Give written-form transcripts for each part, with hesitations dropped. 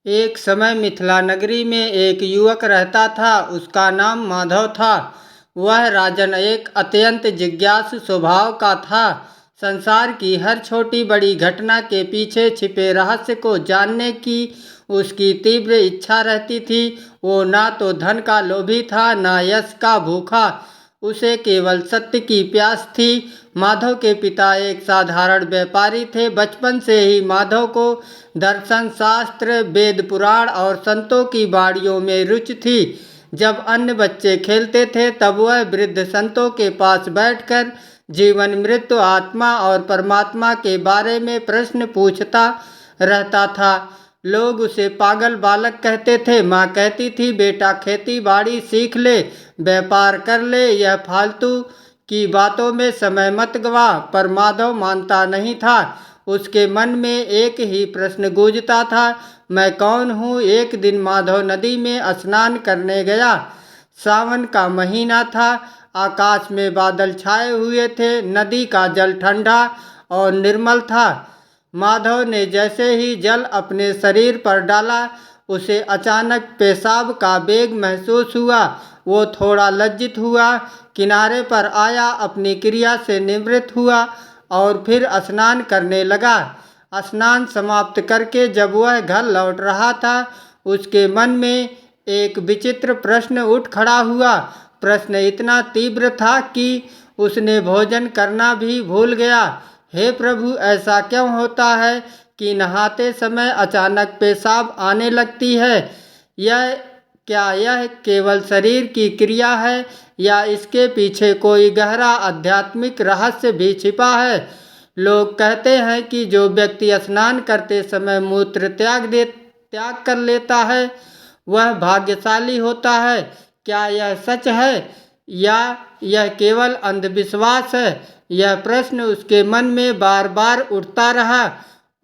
एक समय मिथिला नगरी में एक युवक रहता था। उसका नाम माधव था। वह राजन एक अत्यंत जिज्ञासु स्वभाव का था। संसार की हर छोटी बड़ी घटना के पीछे छिपे रहस्य को जानने की उसकी तीव्र इच्छा रहती थी। वो ना तो धन का लोभी था, ना यश का भूखा। उसे केवल सत्य की प्यास थी। माधव के पिता एक साधारण व्यापारी थे। बचपन से ही माधव को दर्शन शास्त्र, वेद पुराण और संतों की बाणियों में रुचि थी। जब अन्य बच्चे खेलते थे तब वह वृद्ध संतों के पास बैठकर जीवन, मृत्यु, आत्मा और परमात्मा के बारे में प्रश्न पूछता रहता था। लोग उसे पागल बालक कहते थे। माँ कहती थी, बेटा खेती बाड़ी सीख ले, व्यापार कर ले, यह फालतू की बातों में समय मत गवा। पर माधव मानता नहीं था। उसके मन में एक ही प्रश्न गूंजता था, मैं कौन हूँ। एक दिन माधव नदी में स्नान करने गया। सावन का महीना था। आकाश में बादल छाए हुए थे। नदी का जल ठंडा और निर्मल था। माधव ने जैसे ही जल अपने शरीर पर डाला, उसे अचानक पेशाब का वेग महसूस हुआ। वो थोड़ा लज्जित हुआ, किनारे पर आया, अपनी क्रिया से निवृत्त हुआ और फिर स्नान करने लगा। स्नान समाप्त करके जब वह घर लौट रहा था, उसके मन में एक विचित्र प्रश्न उठ खड़ा हुआ। प्रश्न इतना तीव्र था कि उसने भोजन करना भी भूल गया। हे प्रभु, ऐसा क्यों होता है कि नहाते समय अचानक पेशाब आने लगती है? यह केवल शरीर की क्रिया है या इसके पीछे कोई गहरा आध्यात्मिक रहस्य भी छिपा है? लोग कहते हैं कि जो व्यक्ति स्नान करते समय मूत्र त्याग कर लेता है वह भाग्यशाली होता है। क्या यह सच है या यह केवल अंधविश्वास है? यह प्रश्न उसके मन में बार बार उठता रहा।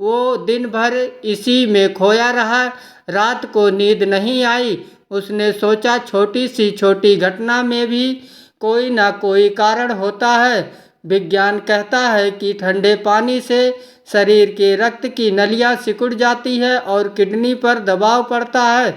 वो दिन भर इसी में खोया रहा। रात को नींद नहीं आई। उसने सोचा, छोटी घटना में भी कोई ना कोई कारण होता है। विज्ञान कहता है कि ठंडे पानी से शरीर के रक्त की नलियां सिकुड़ जाती है और किडनी पर दबाव पड़ता है,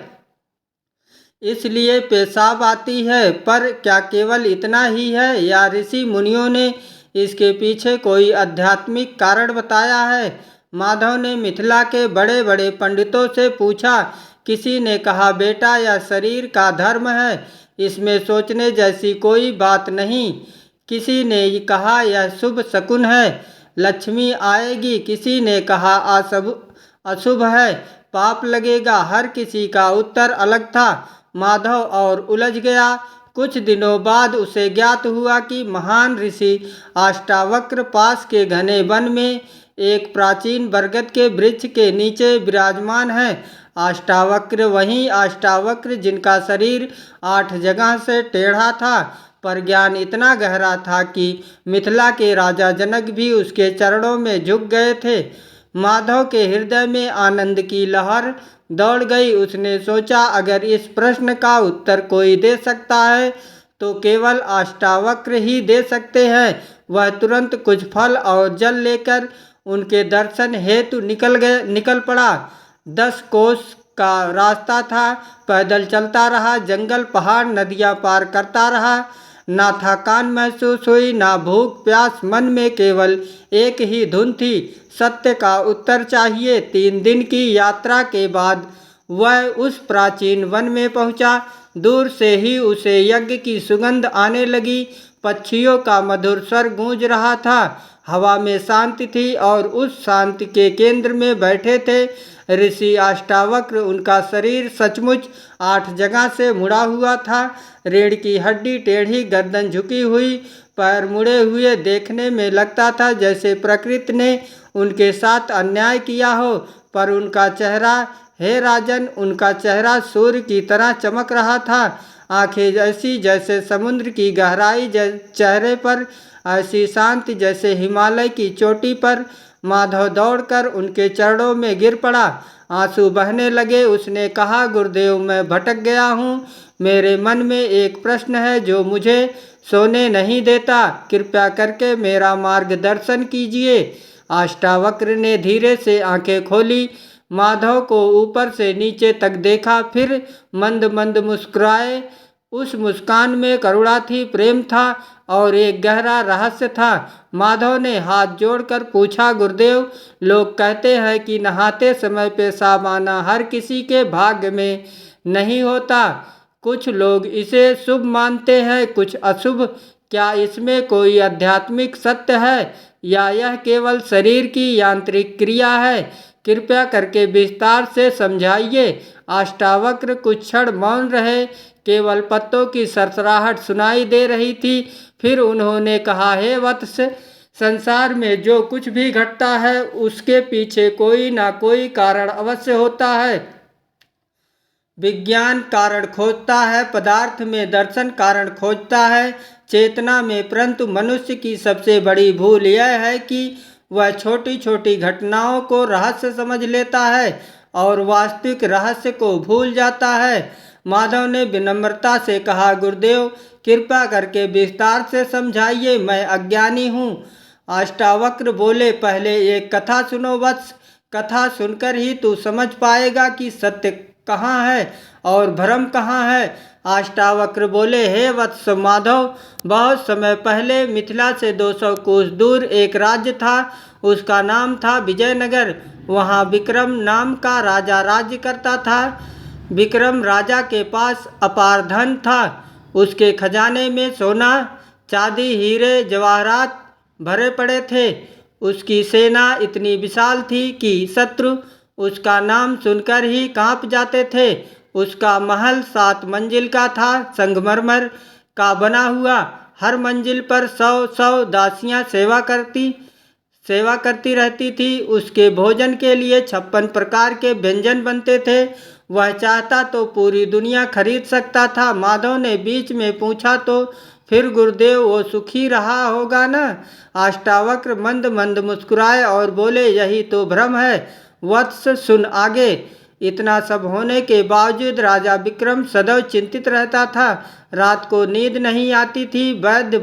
इसलिए पेशाब आती है। पर क्या केवल इतना ही है या ऋषि मुनियों ने इसके पीछे कोई आध्यात्मिक कारण बताया है? माधव ने मिथिला के बड़े बड़े पंडितों से पूछा। किसी ने कहा, बेटा, यह शरीर का धर्म है, इसमें सोचने जैसी कोई बात नहीं। किसी ने कहा, यह शुभ शकुन है, लक्ष्मी आएगी। किसी ने कहा, अशुभ है, पाप लगेगा। हर किसी का उत्तर अलग था। माधव और उलझ गया। कुछ दिनों बाद उसे ज्ञात हुआ कि महान ऋषि अष्टावक्र पास के घने वन में एक प्राचीन बरगद के वृक्ष के नीचे विराजमान है। अष्टावक्र वही अष्टावक्र जिनका शरीर 8 जगह से टेढ़ा था, पर ज्ञान इतना गहरा था कि मिथिला के राजा जनक भी उसके चरणों में झुक गए थे। माधव के हृदय में आनंद की लहर दौड़ गई। उसने सोचा, अगर इस प्रश्न का उत्तर कोई दे सकता है तो केवल अष्टावक्र ही दे सकते हैं। वह तुरंत कुछ फल और जल लेकर उनके दर्शन हेतु निकल पड़ा। 10 कोस का रास्ता था। पैदल चलता रहा, जंगल, पहाड़, नदियां पार करता रहा। ना थकान महसूस हुई, ना भूख प्यास। मन में केवल एक ही धुन थी, सत्य का उत्तर चाहिए। 3 दिन की यात्रा के बाद वह उस प्राचीन वन में पहुंचा। दूर से ही उसे यज्ञ की सुगंध आने लगी। पक्षियों का मधुर स्वर गूंज रहा था। हवा में शांति थी और उस शांति के केंद्र में बैठे थे ऋषि अष्टावक्र। उनका शरीर सचमुच 8 जगह से मुड़ा हुआ था। रीढ़ की हड्डी टेढ़ी, गर्दन झुकी हुई, पैर मुड़े हुए। देखने में लगता था जैसे प्रकृति ने उनके साथ अन्याय किया हो। पर उनका चेहरा, हे राजन, उनका चेहरा सूर्य की तरह चमक रहा था। आंखें ऐसी जैसे समुद्र की गहराई, चेहरे पर ऐसी शांति जैसे हिमालय की चोटी पर। माधव दौड़कर उनके चरणों में गिर पड़ा। आंसू बहने लगे। उसने कहा, गुरुदेव, मैं भटक गया हूँ। मेरे मन में एक प्रश्न है जो मुझे सोने नहीं देता। कृपया करके मेरा मार्गदर्शन कीजिए। अष्टावक्र ने धीरे से आंखें खोली। माधव को ऊपर से नीचे तक देखा, फिर मंद मंद मुस्कुराए। उस मुस्कान में करुणा थी, प्रेम था और एक गहरा रहस्य था। माधव ने हाथ जोड़कर पूछा, गुरुदेव, लोग कहते हैं कि नहाते समय पेशाब आना हर किसी के भाग्य में नहीं होता। कुछ लोग इसे शुभ मानते हैं, कुछ अशुभ। क्या इसमें कोई आध्यात्मिक सत्य है या यह केवल शरीर की यांत्रिक क्रिया है? कृपया करके विस्तार से समझाइए। अष्टावक्र कुछ क्षण मौन रहे, केवल पत्तों की सरसराहट सुनाई दे रही थी। फिर उन्होंने कहा, हे वत्स, संसार में जो कुछ भी घटता है उसके पीछे कोई ना कोई कारण अवश्य होता है। विज्ञान कारण खोजता है, पदार्थ में दर्शन कारण खोजता है, चेतना में, परंतु मनुष्य की सबसे बड़ी भूल यह है कि वह छोटी छोटी घटनाओं को रहस्य समझ लेता है और वास्तविक रहस्य को भूल जाता है। माधव ने विनम्रता से कहा, गुरुदेव, कृपा करके विस्तार से समझाइए, मैं अज्ञानी हूँ। अष्टावक्र बोले, पहले एक कथा सुनो वत्स, कथा सुनकर ही तू समझ पाएगा कि सत्य कहाँ है और भ्रम कहाँ है। अष्टावक्र बोले, हे वत्स माधव, बहुत समय पहले मिथिला से 200 कोस दूर एक राज्य था। उसका नाम था विजयनगर। वहाँ विक्रम नाम का राजा राज्य करता था। विक्रम राजा के पास अपार धन था। उसके खजाने में सोना, चांदी, हीरे, जवाहरात भरे पड़े थे। उसकी सेना इतनी विशाल थी कि शत्रु उसका नाम सुनकर ही कांप जाते थे। उसका महल 7 मंजिल का था, संगमरमर का बना हुआ। हर मंजिल पर 100 दासियां सेवा करती रहती थी। उसके भोजन के लिए 56 प्रकार के व्यंजन बनते थे। वह चाहता तो पूरी दुनिया खरीद सकता था। माधव ने बीच में पूछा, तो फिर गुरुदेव वो सुखी रहा होगा ना? अष्टावक्र मंद मंद मुस्कुराए और बोले, यही तो भ्रम है वत्स, सुन आगे। इतना सब होने के बावजूद राजा विक्रम सदैव चिंतित रहता था। रात को नींद नहीं आती थी। वैद्य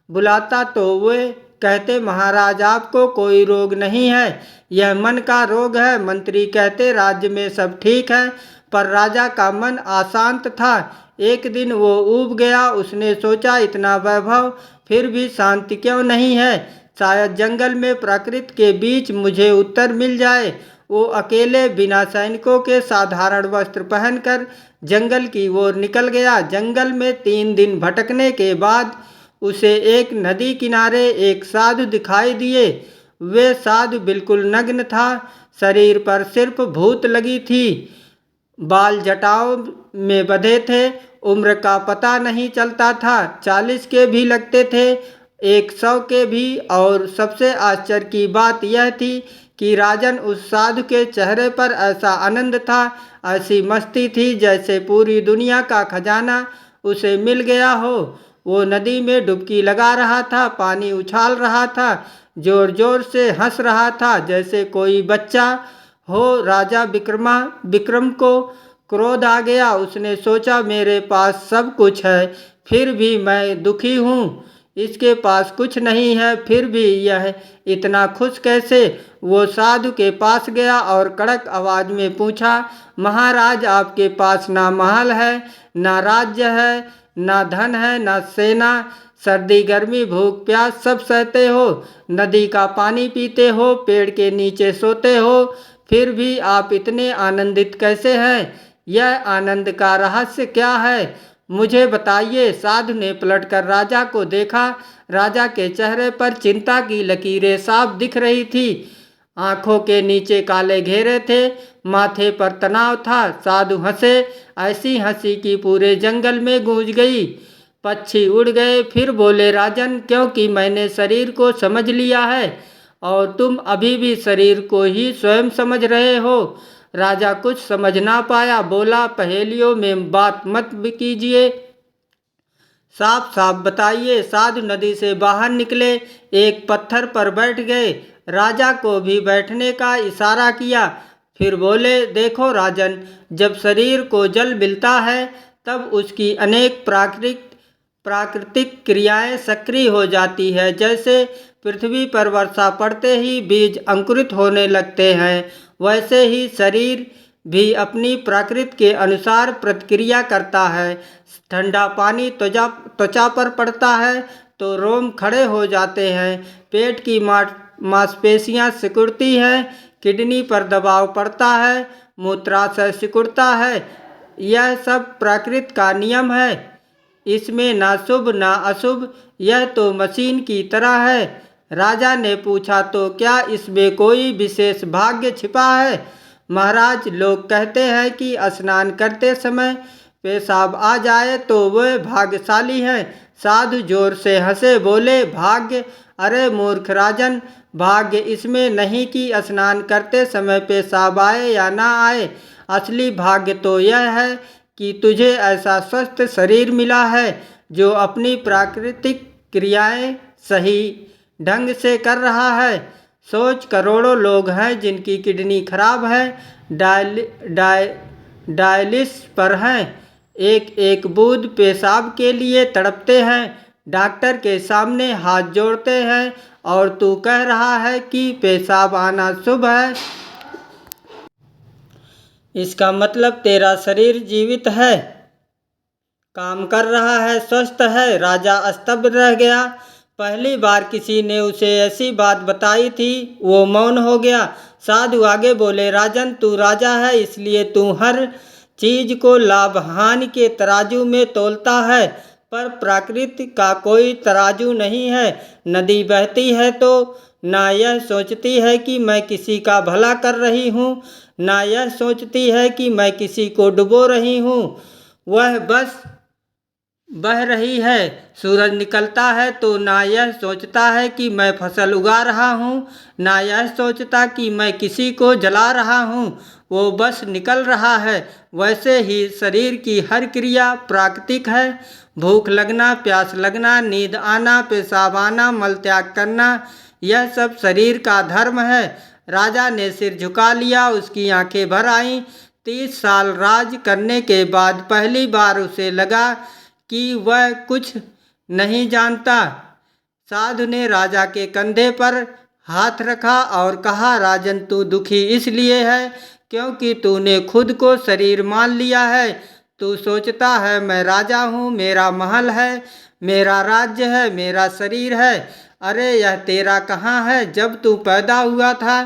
बुलाता तो वे कहते, महाराज, आपको कोई रोग नहीं है, यह मन का रोग है। मंत्री कहते, राज्य में सब ठीक है, पर राजा का मन अशांत था। एक दिन वो ऊब गया। उसने सोचा, इतना वैभव फिर भी शांति क्यों नहीं है? शायद जंगल में प्रकृति के बीच मुझे उत्तर मिल जाए। वो अकेले बिना सैनिकों के साधारण वस्त्र पहनकर जंगल की ओर निकल गया। जंगल में 3 दिन भटकने के बाद उसे एक नदी किनारे एक साधु दिखाई दिए। वे साधु बिल्कुल नग्न था, शरीर पर सिर्फ भूत लगी थी, बाल जटाओं में बंधे थे। उम्र का पता नहीं चलता था, 40 के भी लगते थे, 100 के भी। और सबसे आश्चर्य की बात यह थी कि राजन, उस साधु के चेहरे पर ऐसा आनंद था, ऐसी मस्ती थी, जैसे पूरी दुनिया का खजाना उसे मिल गया हो। वो नदी में डुबकी लगा रहा था, पानी उछाल रहा था, जोर जोर से हंस रहा था जैसे कोई बच्चा हो। राजा विक्रम को क्रोध आ गया। उसने सोचा, मेरे पास सब कुछ है, फिर भी मैं दुखी हूँ। इसके पास कुछ नहीं है, फिर भी यह इतना खुश कैसे? वो साधु के पास गया और कड़क आवाज में पूछा, महाराज, आपके पास ना महल है, ना राज्य है, ना धन है, ना सेना। सर्दी गर्मी भूख प्यास सब सहते हो, नदी का पानी पीते हो, पेड़ के नीचे सोते हो, फिर भी आप इतने आनंदित कैसे हैं? यह आनंद का रहस्य क्या है? मुझे बताइए। साधु ने पलटकर राजा को देखा। राजा के चेहरे पर चिंता की लकीरें साफ दिख रही थी। आंखों के नीचे काले घेरे थे, माथे पर तनाव था। साधु हंसे, ऐसी हंसी की पूरे जंगल में गूंज गई। पक्षी उड़ गए। फिर बोले, राजन, क्योंकि मैंने शरीर को समझ लिया है और तुम अभी भी शरीर को ही स्वयं समझ रहे हो। राजा कुछ समझ ना पाया, बोला, पहेलियों में बात मत कीजिए, साफ साफ बताइए। साधु नदी से बाहर निकले, एक पत्थर पर बैठ गए। राजा को भी बैठने का इशारा किया। फिर बोले, देखो राजन, जब शरीर को जल मिलता है तब उसकी अनेक प्राकृतिक क्रियाएं सक्रिय हो जाती है। जैसे पृथ्वी पर वर्षा पड़ते ही बीज अंकुरित होने लगते हैं, वैसे ही शरीर भी अपनी प्रकृति के अनुसार प्रतिक्रिया करता है। ठंडा पानी त्वचा पर पड़ता है तो रोम खड़े हो जाते हैं, पेट की मांसपेशियां सिकुड़ती हैं, किडनी पर दबाव पड़ता है, मूत्राशय सिकुड़ता है। यह सब प्रकृति का नियम है, इसमें ना शुभ ना अशुभ, यह तो मशीन की तरह है। राजा ने पूछा, तो क्या इसमें कोई विशेष भाग्य छिपा है? महाराज, लोग कहते हैं कि स्नान करते समय पेशाब आ जाए तो वे भाग्यशाली हैं। साधु जोर से हंसे, बोले, भाग्य? अरे मूर्ख राजन, भाग्य इसमें नहीं कि स्नान करते समय पेशाब आए या ना आए। असली भाग्य तो यह है कि तुझे ऐसा स्वस्थ शरीर मिला है जो अपनी प्राकृतिक क्रियाएं सही ढंग से कर रहा है। सोच, करोड़ों लोग हैं जिनकी किडनी खराब है, डायलिसिस पर हैं, एक एक बूंद पेशाब के लिए तड़पते हैं, डॉक्टर के सामने हाथ जोड़ते हैं, और तू कह रहा है कि पेशाब आना शुभ है। इसका मतलब तेरा शरीर जीवित है, काम कर रहा है, स्वस्थ है। राजा स्तब्ध रह गया। पहली बार किसी ने उसे ऐसी बात बताई थी। वो मौन हो गया। साधु आगे बोले, राजन, तू राजा है, इसलिए तू हर चीज को लाभ हानि के तराजू में तोलता है, पर प्रकृति का कोई तराजू नहीं है। नदी बहती है तो ना यह सोचती है कि मैं किसी का भला कर रही हूँ, ना यह सोचती है कि मैं किसी को डुबो रही हूँ, वह बस बह रही है। सूरज निकलता है तो ना यह सोचता है कि मैं फसल उगा रहा हूँ, ना यह सोचता कि मैं किसी को जला रहा हूँ, वो बस निकल रहा है। वैसे ही शरीर की हर क्रिया प्राकृतिक है। भूख लगना, प्यास लगना, नींद आना, पेशाब आना, मल त्याग करना, यह सब शरीर का धर्म है। राजा ने सिर झुका लिया, उसकी आंखें भर आईं। 30 साल राज करने के बाद पहली बार उसे लगा कि वह कुछ नहीं जानता। साधु ने राजा के कंधे पर हाथ रखा और कहा, राजन, तू दुखी इसलिए है क्योंकि तूने खुद को शरीर मान लिया है। तू सोचता है मैं राजा हूँ, मेरा महल है, मेरा राज्य है, मेरा शरीर है। अरे यह तेरा कहाँ है? जब तू पैदा हुआ था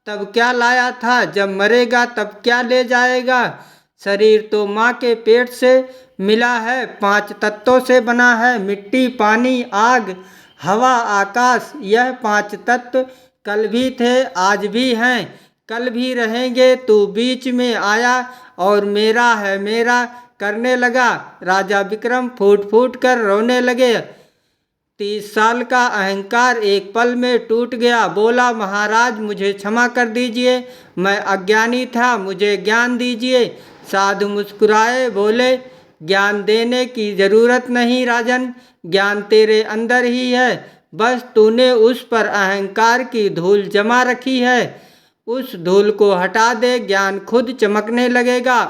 तब क्या लाया था? जब मरेगा तब क्या ले जाएगा? शरीर तो माँ के पेट से मिला है, 5 तत्वों से बना है, मिट्टी, पानी, आग, हवा, आकाश। यह 5 तत्व कल भी थे, आज भी हैं, कल भी रहेंगे। तू बीच में आया और मेरा है, मेरा करने लगा। राजा विक्रम फूट फूट कर रोने लगे। 30 साल का अहंकार एक पल में टूट गया। बोला, महाराज, मुझे क्षमा कर दीजिए, मैं अज्ञानी था, मुझे ज्ञान दीजिए। साधु मुस्कुराए, बोले, ज्ञान देने की जरूरत नहीं राजन, ज्ञान तेरे अंदर ही है, बस तूने उस पर अहंकार की धूल जमा रखी है। उस धूल को हटा दे, ज्ञान खुद चमकने लगेगा।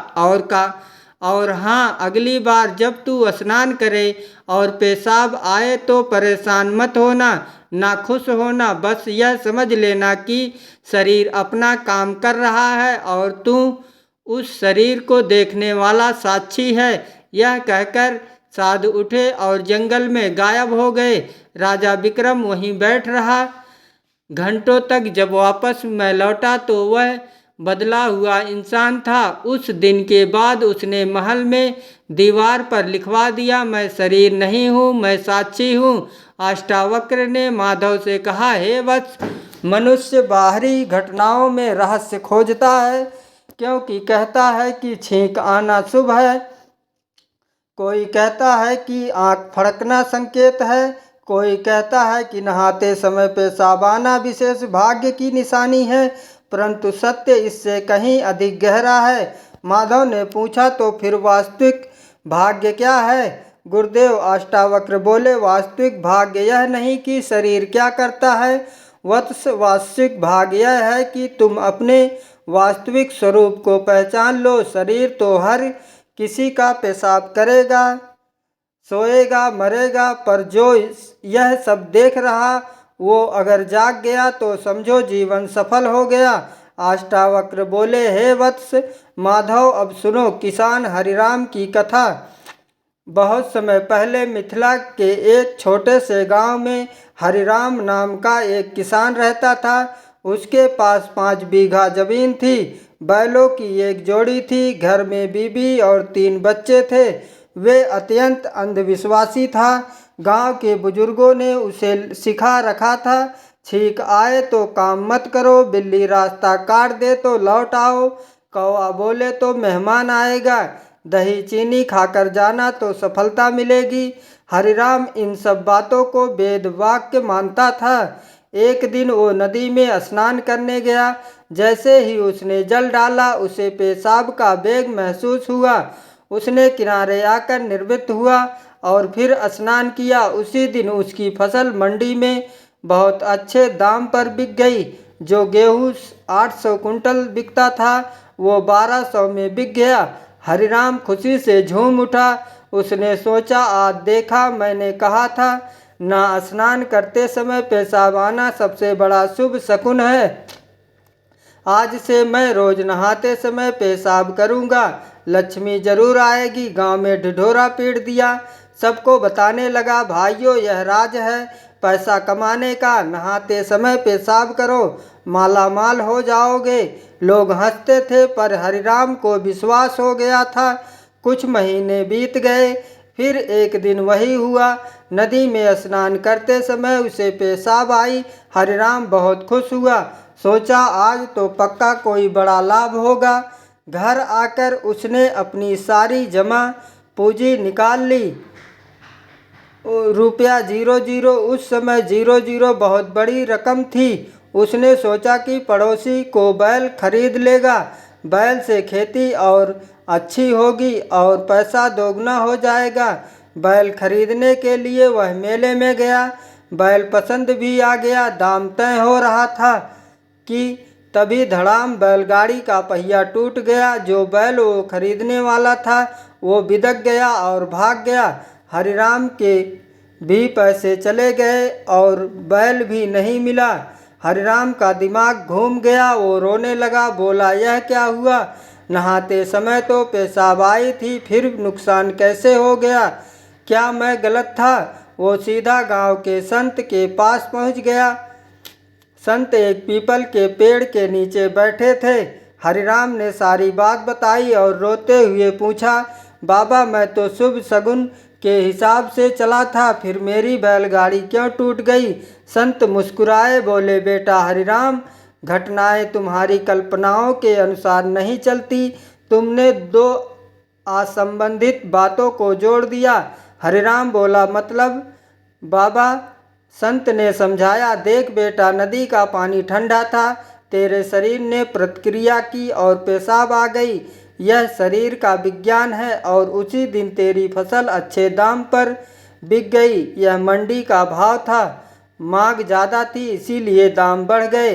और हाँ, अगली बार जब तू स्नान करे और पेशाब आए तो परेशान मत होना, ना खुश होना, बस यह समझ लेना कि शरीर अपना काम कर रहा है और तू उस शरीर को देखने वाला साक्षी है। यह कहकर साधु उठे और जंगल में गायब हो गए। राजा विक्रम वहीं बैठ रहा। घंटों तक जब वापस मैं लौटा तो वह बदला हुआ इंसान था। उस दिन के बाद उसने महल में दीवार पर लिखवा दिया, मैं शरीर नहीं हूँ, मैं साक्षी हूँ। अष्टावक्र ने माधव से कहा, हे वत्स, मनुष्य बाहरी घटनाओं में रहस्य खोजता है, क्योंकि कहता है कि छींक आना शुभ है, कोई कहता है कि आँख फड़कना संकेत है, कोई कहता है कि नहाते समय पेशाब आना विशेष भाग्य की निशानी है, परंतु सत्य इससे कहीं अधिक गहरा है। माधव ने पूछा, तो फिर वास्तविक भाग्य क्या है? गुरुदेव, अष्टावक्र बोले, वास्तविक भाग्य यह नहीं कि शरीर क्या करता है वत्स, वास्तविक भाग्य यह है कि तुम अपने वास्तविक स्वरूप को पहचान लो। शरीर तो हर किसी का पेशाब करेगा, सोएगा, मरेगा, पर जो यह सब देख रहा वो अगर जाग गया तो समझो जीवन सफल हो गया। अष्टावक्र बोले, हे वत्स माधव, अब सुनो किसान हरिराम की कथा। बहुत समय पहले मिथिला के एक छोटे से गांव में हरिराम नाम का एक किसान रहता था। उसके पास 5 बीघा जमीन थी, बैलों की एक जोड़ी थी, घर में बीबी और 3 बच्चे थे। वे अत्यंत अंधविश्वासी था। गांव के बुजुर्गों ने उसे सिखा रखा था, छींक आए तो काम मत करो, बिल्ली रास्ता काट दे तो लौट आओ, कौवा बोले तो मेहमान आएगा, दही चीनी खाकर जाना तो सफलता मिलेगी। हरिराम इन सब बातों को वेद वाक्य मानता था। एक दिन वो नदी में स्नान करने गया। जैसे ही उसने जल डाला उसे पेशाब का वेग महसूस हुआ। उसने किनारे आकर निर्वृत्त हुआ और फिर स्नान किया। उसी दिन उसकी फसल मंडी में बहुत अच्छे दाम पर बिक गई। जो गेहूँ 800 कुंटल बिकता था वो 1200 में बिक गया। हरिराम खुशी से झूम उठा। उसने सोचा, आज देखा, मैंने कहा था ना, स्नान करते समय पेशाब आना सबसे बड़ा शुभ शकुन है। आज से मैं रोज नहाते समय पेशाब करूंगा, लक्ष्मी जरूर आएगी। गांव में ढिढोरा पीट दिया। सबको बताने लगा, भाइयों यह राज है पैसा कमाने का, नहाते समय पेशाब करो, माला माल हो जाओगे। लोग हंसते थे पर हरिराम को विश्वास हो गया था। कुछ महीने बीत गए। फिर एक दिन वही हुआ। नदी में स्नान करते समय उसे पेशाब आई। हरिराम बहुत खुश हुआ। सोचा, आज तो पक्का कोई बड़ा लाभ होगा। घर आकर उसने अपनी सारी जमा पूंजी निकाल ली। रुपया 00। उस समय 00 बहुत बड़ी रकम थी। उसने सोचा कि पड़ोसी को बैल खरीद लेगा, बैल से खेती और अच्छी होगी और पैसा दोगुना हो जाएगा। बैल खरीदने के लिए वह मेले में गया। बैल पसंद भी आ गया। दाम तय हो रहा था कि तभी धड़ाम बैलगाड़ी का पहिया टूट गया। जो बैल वो खरीदने वाला था वो बिदक गया और भाग गया। हरिराम के भी पैसे चले गए और बैल भी नहीं मिला। हरिराम का दिमाग घूम गया। वो रोने लगा। बोला, यह क्या हुआ? नहाते समय तो पेशाब आई थी, फिर नुकसान कैसे हो गया? क्या मैं गलत था? वो सीधा गांव के संत के पास पहुंच गया। संत एक पीपल के पेड़ के नीचे बैठे थे। हरिराम ने सारी बात बताई और रोते हुए पूछा, बाबा मैं तो शुभ शगुन के हिसाब से चला था, फिर मेरी बैलगाड़ी क्यों टूट गई? संत मुस्कुराए, बोले, बेटा हरिराम, घटनाएं तुम्हारी कल्पनाओं के अनुसार नहीं चलती। तुमने 2 असंबंधित बातों को जोड़ दिया। हरिराम बोला, मतलब? बाबा, संत ने समझाया, देख बेटा, नदी का पानी ठंडा था, तेरे शरीर ने प्रतिक्रिया की और पेशाब आ गई। यह शरीर का विज्ञान है और उसी दिन तेरी फसल अच्छे दाम पर बिक गई। यह मंडी का भाव था, मांग ज़्यादा थी इसीलिए दाम बढ़ गए।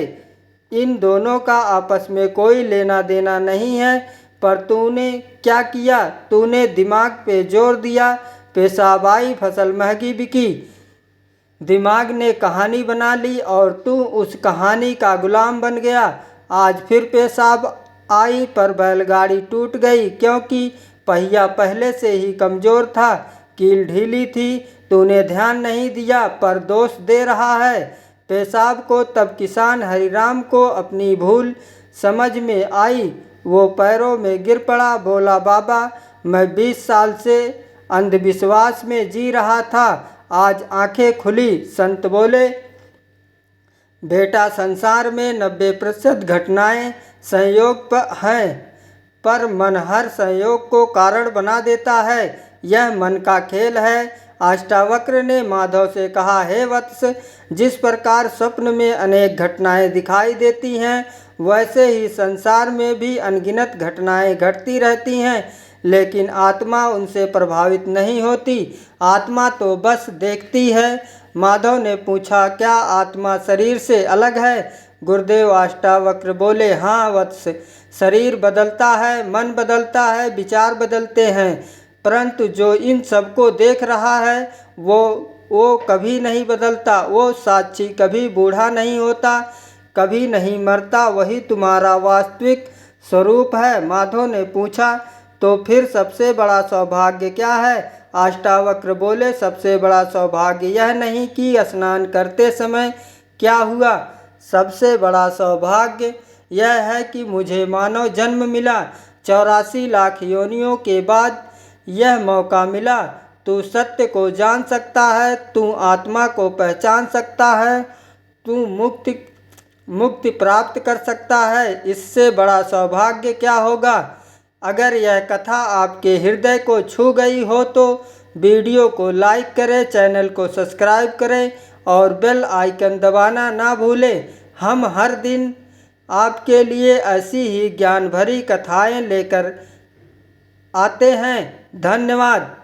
इन दोनों का आपस में कोई लेना देना नहीं है। पर तूने क्या किया? तूने दिमाग पे जोर दिया, पेशाब आई, फसल महंगी बिकी। दिमाग ने कहानी बना ली और तू उस कहानी का गुलाम बन गया। आज फिर पेशाब आई पर बैलगाड़ी टूट गई क्योंकि पहिया पहले से ही कमज़ोर था, कील ढीली थी। तूने ध्यान नहीं दिया पर दोष दे रहा है पेशाब को। तब किसान हरिराम को अपनी भूल समझ में आई। वो पैरों में गिर पड़ा। बोला, बाबा, मैं 20 साल से अंधविश्वास में जी रहा था, आज आंखें खुली। संत बोले, बेटा, संसार में 90% घटनाएं संयोग हैं, पर मन हर संयोग को कारण बना देता है। यह मन का खेल है। अष्टावक्र ने माधव से कहा, हे वत्स, जिस प्रकार स्वप्न में अनेक घटनाएं दिखाई देती हैं, वैसे ही संसार में भी अनगिनत घटनाएं घटती रहती हैं, लेकिन आत्मा उनसे प्रभावित नहीं होती। आत्मा तो बस देखती है। माधव ने पूछा, क्या आत्मा शरीर से अलग है? गुरुदेव अष्टावक्र बोले, हाँ वत्स, शरीर बदलता है, मन बदलता है, विचार बदलते हैं, परंतु जो इन सबको देख रहा है वो कभी नहीं बदलता। वो साक्षी कभी बूढ़ा नहीं होता, कभी नहीं मरता, वही तुम्हारा वास्तविक स्वरूप है। माधव ने पूछा, तो फिर सबसे बड़ा सौभाग्य क्या है? अष्टावक्र बोले, सबसे बड़ा सौभाग्य यह नहीं कि स्नान करते समय क्या हुआ, सबसे बड़ा सौभाग्य यह है कि मुझे मानव जन्म मिला। 84 लाख योनियों के बाद यह मौका मिला। तू सत्य को जान सकता है, तू आत्मा को पहचान सकता है, तू मुक्ति प्राप्त कर सकता है। इससे बड़ा सौभाग्य क्या होगा? अगर यह कथा आपके हृदय को छू गई हो तो वीडियो को लाइक करें, चैनल को सब्सक्राइब करें और बेल आइकन दबाना ना भूलें। हम हर दिन आपके लिए ऐसी ही ज्ञान भरी कथाएं लेकर आते हैं। धन्यवाद।